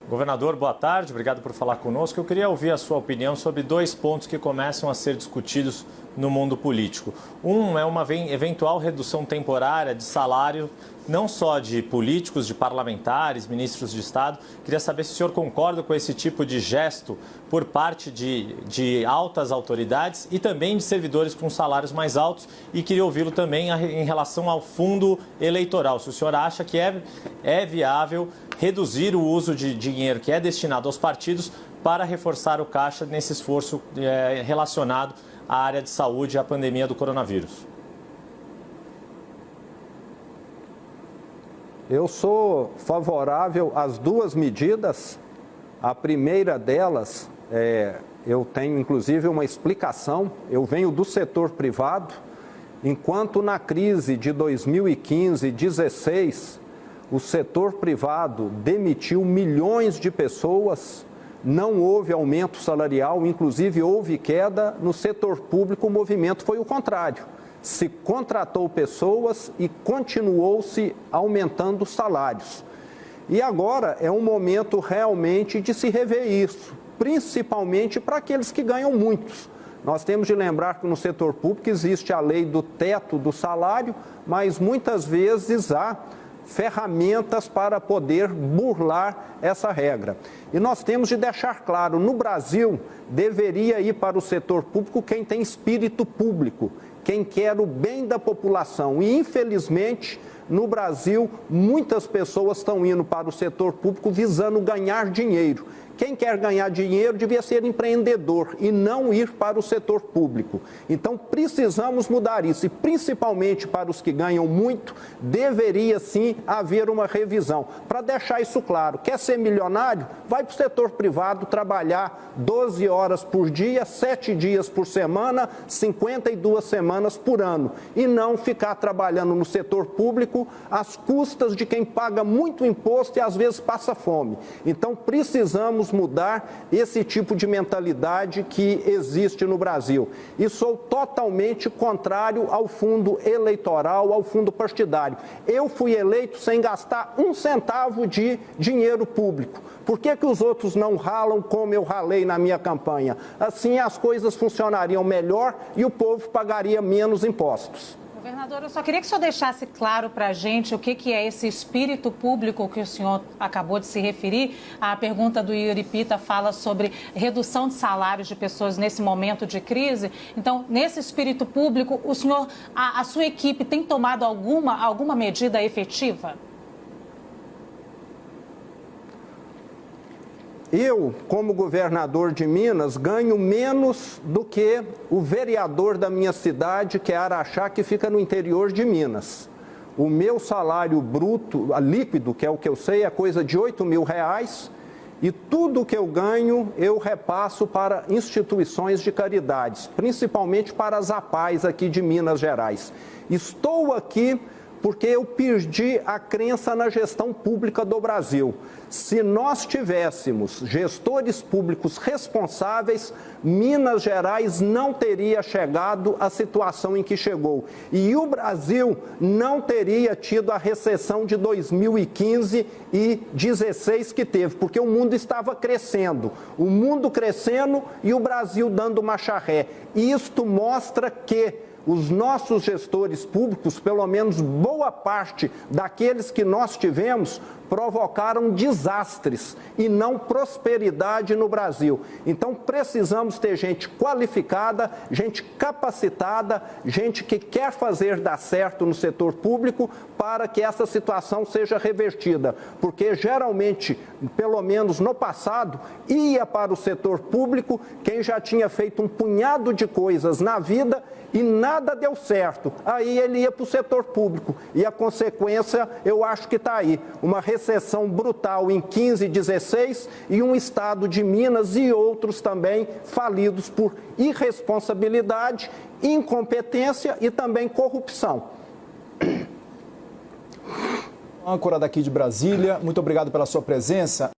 Governador, boa tarde, obrigado por falar conosco. Eu queria ouvir a sua opinião sobre dois pontos que começam a ser discutidos no mundo político. Um é uma eventual redução temporária de salário, não só de políticos, de parlamentares, ministros de Estado. Queria saber se o senhor concorda com esse tipo de gesto por parte de altas autoridades e também de servidores com salários mais altos. E queria ouvi-lo também em relação ao fundo eleitoral. Se o senhor acha que é viável reduzir o uso de dinheiro que é destinado aos partidos para reforçar o caixa nesse esforço relacionado à área de saúde e à pandemia do coronavírus. Eu sou favorável às duas medidas. A primeira delas, eu tenho inclusive uma explicação, eu venho do setor privado. Enquanto na crise de 2015 e 2016, o setor privado demitiu milhões de pessoas, não houve aumento salarial, inclusive houve queda. No setor público, o movimento foi o contrário. Se contratou pessoas e continuou-se aumentando os salários. E agora é um momento realmente de se rever isso, principalmente para aqueles que ganham muitos. Nós temos de lembrar que no setor público existe a lei do teto do salário, mas muitas vezes há ferramentas para poder burlar essa regra. E nós temos de deixar claro, no Brasil, deveria ir para o setor público quem tem espírito público, quem quer o bem da população. E, infelizmente, no Brasil, muitas pessoas estão indo para o setor público visando ganhar dinheiro. Quem quer ganhar dinheiro devia ser empreendedor e não ir para o setor público. Então, precisamos mudar isso. E, principalmente para os que ganham muito, deveria sim haver uma revisão. Para deixar isso claro, quer ser milionário? Vai para o setor privado trabalhar 12 horas por dia, 7 dias por semana, 52 semanas por ano. E não ficar trabalhando no setor público às custas de quem paga muito imposto e às vezes passa fome. Então, precisamos mudar esse tipo de mentalidade que existe no Brasil. E sou totalmente contrário ao fundo eleitoral, ao fundo partidário. Eu fui eleito sem gastar um centavo de dinheiro público. Por que os outros não ralam como eu ralei na minha campanha? Assim as coisas funcionariam melhor e o povo pagaria menos impostos. Governador, eu só queria que o senhor deixasse claro para a gente o que é esse espírito público que o senhor acabou de se referir. A pergunta do Yuri Pita fala sobre redução de salários de pessoas nesse momento de crise. Então, nesse espírito público, o senhor, a sua equipe tem tomado alguma medida efetiva? Eu, como governador de Minas, ganho menos do que o vereador da minha cidade, que é Araxá, que fica no interior de Minas. O meu salário bruto, líquido, que é o que eu sei, é coisa de R$8.000, e tudo que eu ganho eu repasso para instituições de caridades, principalmente para as APAES aqui de Minas Gerais. Estou aqui porque eu perdi a crença na gestão pública do Brasil. Se nós tivéssemos gestores públicos responsáveis, Minas Gerais não teria chegado à situação em que chegou. E o Brasil não teria tido a recessão de 2015 e 2016 que teve, porque o mundo estava crescendo. O mundo crescendo e o Brasil dando marcha ré. Isto mostra que os nossos gestores públicos, pelo menos boa parte daqueles que nós tivemos, provocaram desastres e não prosperidade no Brasil. Então, precisamos ter gente qualificada, gente capacitada, gente que quer fazer dar certo no setor público para que essa situação seja revertida. Porque, geralmente, pelo menos no passado, ia para o setor público quem já tinha feito um punhado de coisas na vida e nada deu certo. Aí ele ia para o setor público. E a consequência, eu acho que está aí. Uma recessão brutal em 15 e 16 e um estado de Minas e outros também falidos por irresponsabilidade, incompetência e também corrupção. Âncora daqui de Brasília, muito obrigado pela sua presença.